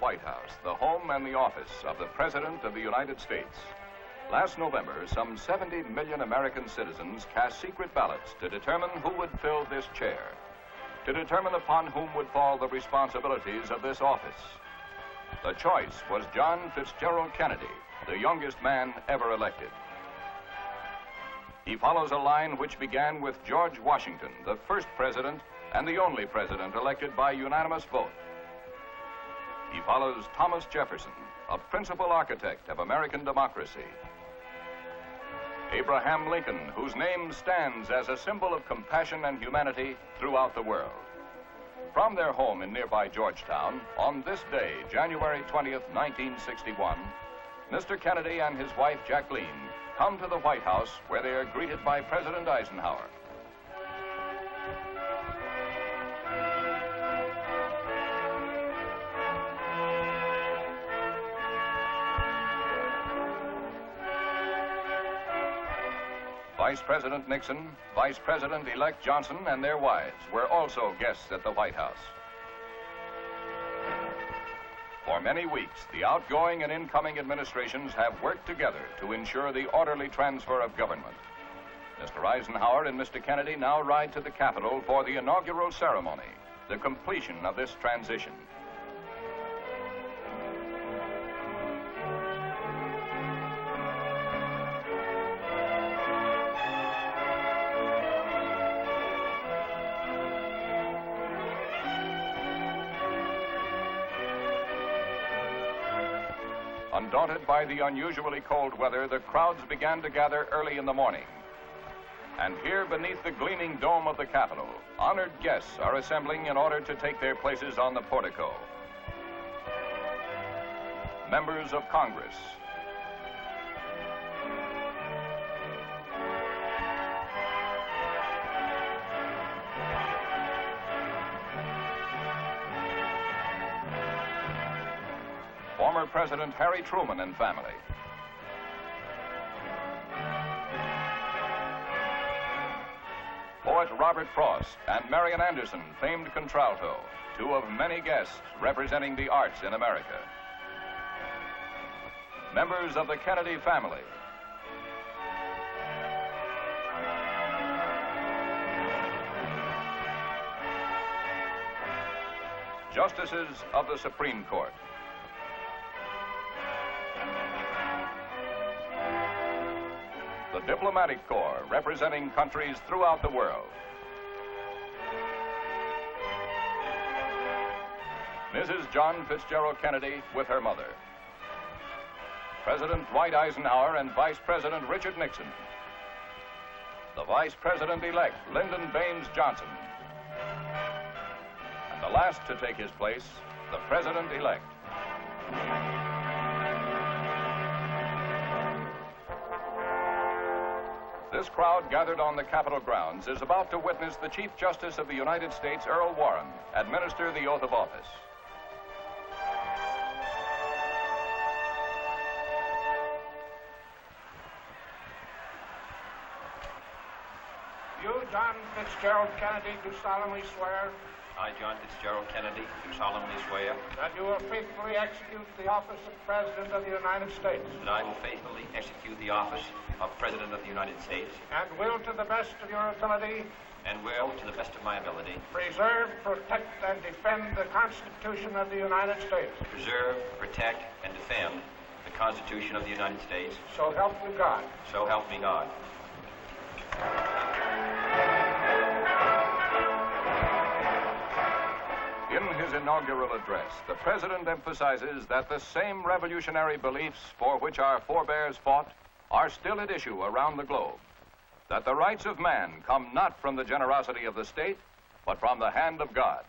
White House, the home and the office of the President of the United States. Last November, some 70 million American citizens cast secret ballots to determine who would fill this chair, to determine upon whom would fall the responsibilities of this office. The choice was John Fitzgerald Kennedy, the youngest man ever elected. He follows a line which began with George Washington, the first president and the only president elected by unanimous vote. He follows Thomas Jefferson, a principal architect of American democracy. Abraham Lincoln, whose name stands as a symbol of compassion and humanity throughout the world. From their home in nearby Georgetown, on this day, January 20th, 1961, Mr. Kennedy and his wife, Jacqueline, come to the White House where they are greeted by President Eisenhower. Vice President Nixon, Vice President-elect Johnson, and their wives were also guests at the White House. For many weeks, the outgoing and incoming administrations have worked together to ensure the orderly transfer of government. Mr. Eisenhower and Mr. Kennedy now ride to the Capitol for the inaugural ceremony, the completion of this transition. Undaunted by the unusually cold weather, the crowds began to gather early in the morning. And here beneath the gleaming dome of the Capitol, honored guests are assembling in order to take their places on the portico. Members of Congress, former President Harry Truman and family, poet Robert Frost and Marian Anderson, famed contralto, two of many guests representing the arts in America. Members of the Kennedy family, justices of the Supreme Court, the diplomatic corps representing countries throughout the world, Mrs. John Fitzgerald Kennedy with her mother, President Dwight Eisenhower and Vice President Richard Nixon, the Vice President-elect Lyndon Baines Johnson, and the last to take his place, the President-elect. This crowd gathered on the Capitol grounds is about to witness the Chief Justice of the United States, Earl Warren, administer the oath of office. You, John Fitzgerald Kennedy, do solemnly swear I, John Fitzgerald Kennedy, do solemnly swear that you will faithfully execute the office of President of the United States that I will faithfully execute the office of President of the United States and will, to the best of your ability, and will, to the best of my ability, preserve, protect, and defend the Constitution of the United States. preserve, protect, and defend the Constitution of the United States. So help you God. So help me God. In his inaugural address, the President emphasizes that the same revolutionary beliefs for which our forebears fought are still at issue around the globe. That the rights of man come not from the generosity of the state, but from the hand of God.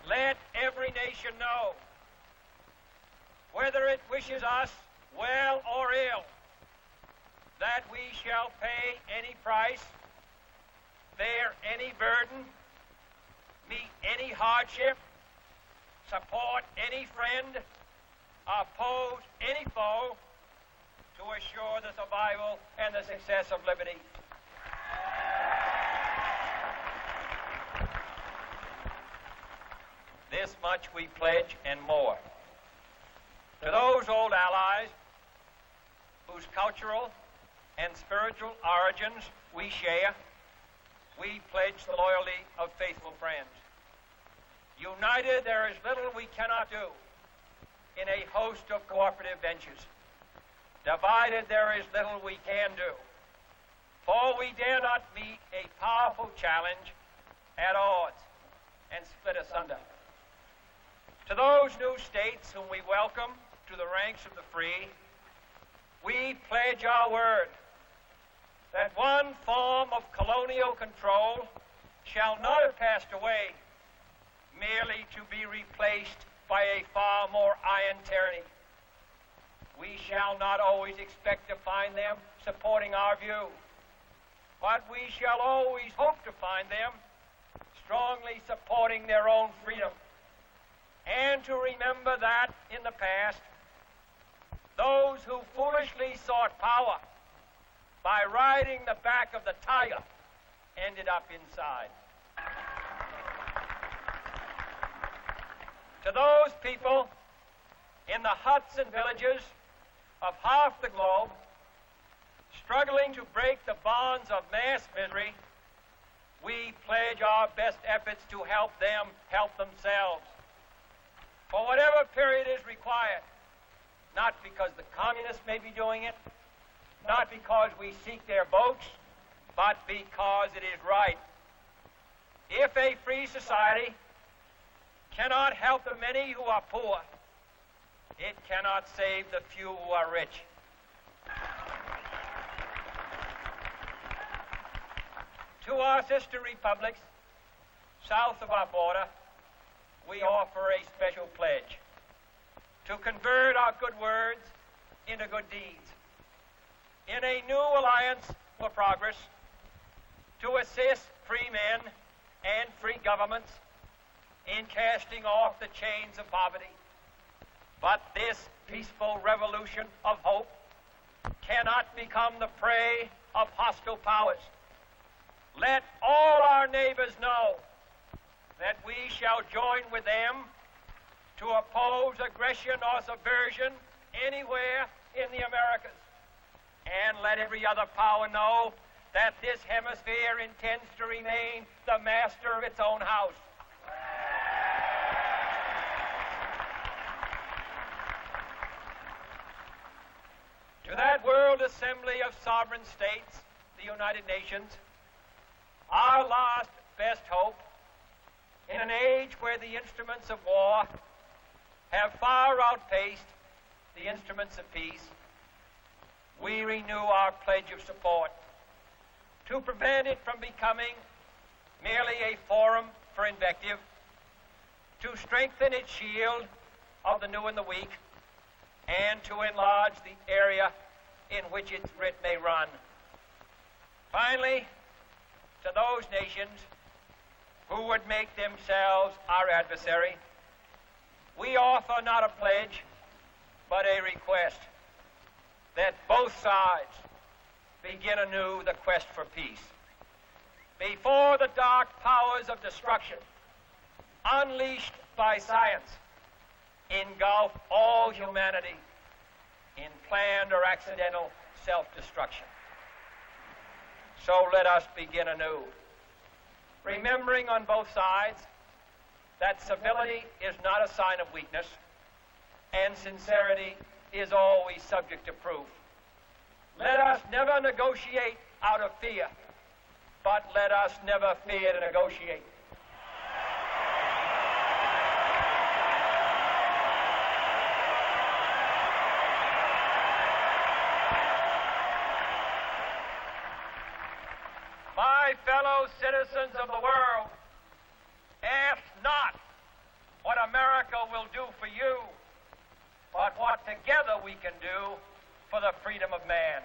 Let every nation know, whether it wishes us well or ill, that we shall pay any price, bear any burden, meet any hardship, support any friend, oppose any foe, to assure the survival and the success of liberty. This much we pledge and more. To those old allies whose cultural and spiritual origins we share, we pledge the loyalty of faithful friends. United, there is little we cannot do in a host of cooperative ventures. Divided, there is little we can do, for we dare not meet a powerful challenge at odds and split asunder. To those new states whom we welcome to the ranks of the free, we pledge our word that one form of colonial control shall not have passed away merely to be replaced by a far more iron tyranny. We shall not always expect to find them supporting our view, but we shall always hope to find them strongly supporting their own freedom, and to remember that in the past, those who foolishly sought power by riding the back of the tiger ended up inside. To those people in the huts and villages of half the globe struggling to break the bonds of mass misery, we pledge our best efforts to help them help themselves for whatever period is required, not because the communists may be doing it, not because we seek their votes, but because it is right. If a free society cannot help the many who are poor, it cannot save the few who are rich. To our sister republics south of our border, we offer a special pledge to convert our good words into good deeds. In a new alliance for progress, to assist free men and free governments in casting off the chains of poverty. But this peaceful revolution of hope cannot become the prey of hostile powers. Let all our neighbors know that we shall join with them to oppose aggression or subversion anywhere in the Americas. And let every other power know that this hemisphere intends to remain the master of its own house. To that World Assembly of Sovereign States, the United Nations, our last best hope, in an age where the instruments of war have far outpaced the instruments of peace, we renew our pledge of support to prevent it from becoming merely a forum for invective, to strengthen its shield of the new and the weak, and to enlarge the area in which its writ may run. Finally, to those nations who would make themselves our adversary, we offer not a pledge, but a request that both sides begin anew the quest for peace. Before the dark powers of destruction, unleashed by science, engulf all humanity in planned or accidental self-destruction. So let us begin anew, remembering on both sides that civility is not a sign of weakness, and sincerity is always subject to proof. Let us never negotiate out of fear, but let us never fear to negotiate. My fellow citizens of the world, ask not what America will do for you, but what together we can do for the freedom of man.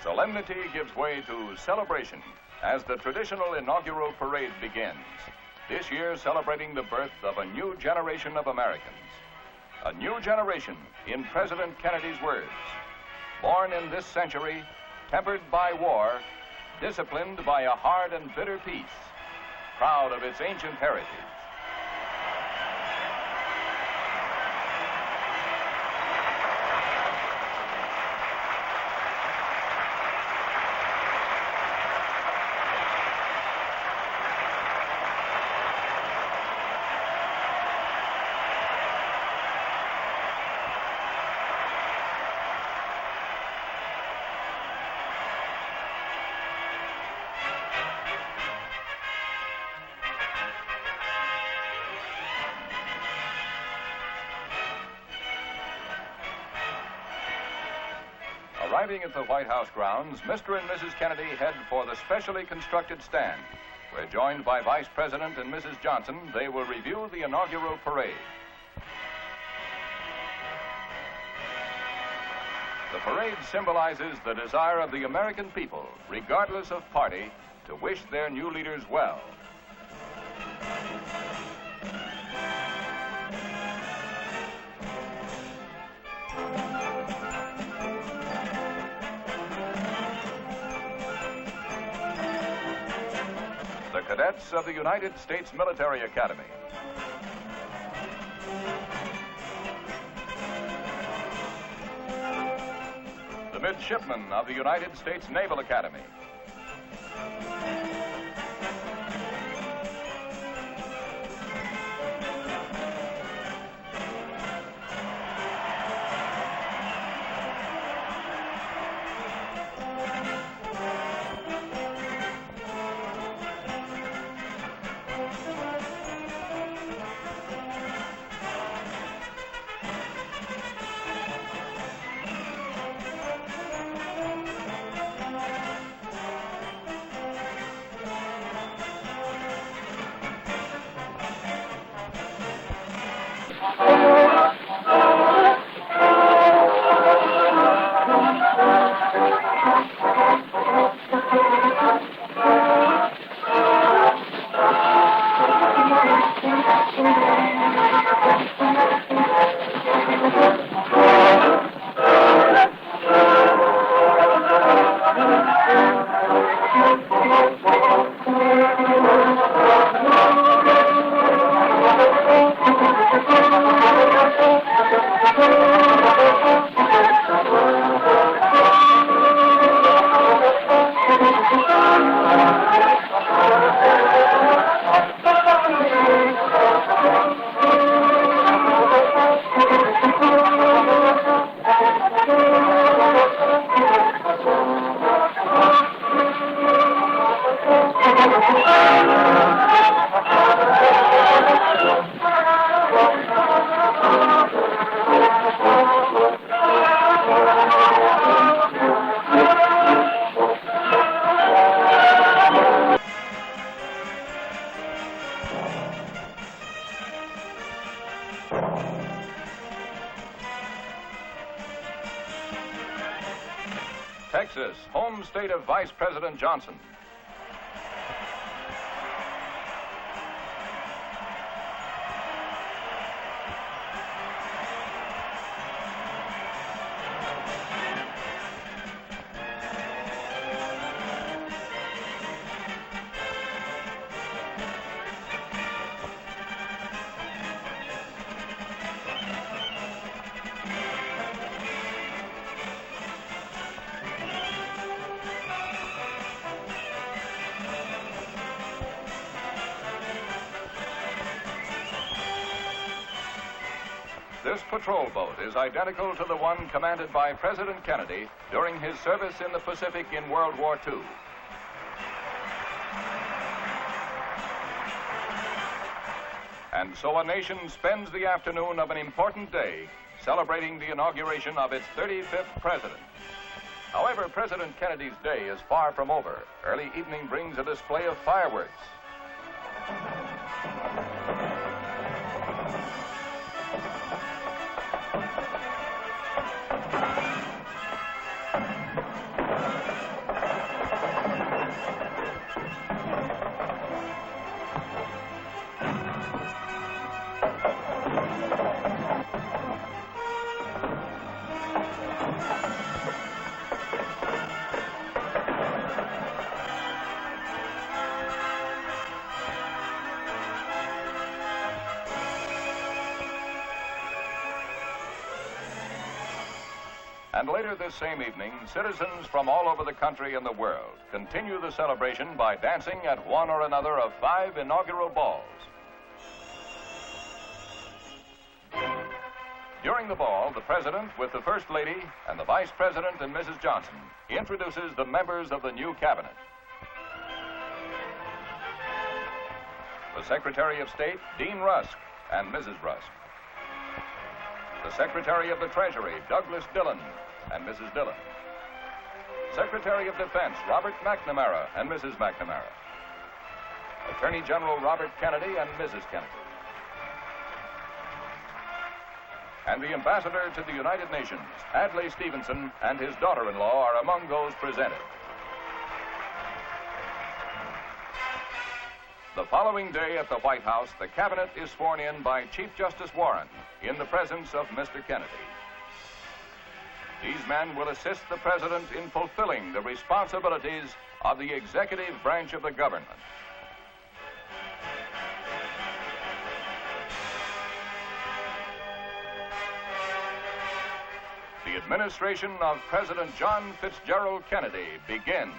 Solemnity gives way to celebration as the traditional inaugural parade begins, this year celebrating the birth of a new generation of Americans. A new generation, in President Kennedy's words. Born in this century, tempered by war, disciplined by a hard and bitter peace, proud of its ancient heritage. Arriving at the White House grounds, Mr. and Mrs. Kennedy head for the specially constructed stand, where, joined by Vice President and Mrs. Johnson, they will review the inaugural parade. The parade symbolizes the desire of the American people, regardless of party, to wish their new leaders well. The cadets of the United States Military Academy. The midshipmen of the United States Naval Academy. Texas, home state of Vice President Johnson. This patrol boat is identical to the one commanded by President Kennedy during his service in the Pacific in World War II. And so a nation spends the afternoon of an important day celebrating the inauguration of its 35th president. However, President Kennedy's day is far from over. Early evening brings a display of fireworks. And later this same evening, citizens from all over the country and the world continue the celebration by dancing at one or another of 5 inaugural balls. During the ball, the President, with the First Lady and the Vice President and Mrs. Johnson, introduces the members of the new cabinet. The Secretary of State, Dean Rusk, and Mrs. Rusk. The Secretary of the Treasury, Douglas Dillon, and Mrs. Dillon. Secretary of Defense, Robert McNamara, and Mrs. McNamara. Attorney General Robert Kennedy and Mrs. Kennedy. And the Ambassador to the United Nations, Adlai Stevenson, and his daughter-in-law are among those presented. The following day at the White House, the cabinet is sworn in by Chief Justice Warren in the presence of Mr. Kennedy. These men will assist the President in fulfilling the responsibilities of the executive branch of the government. The administration of President John Fitzgerald Kennedy begins.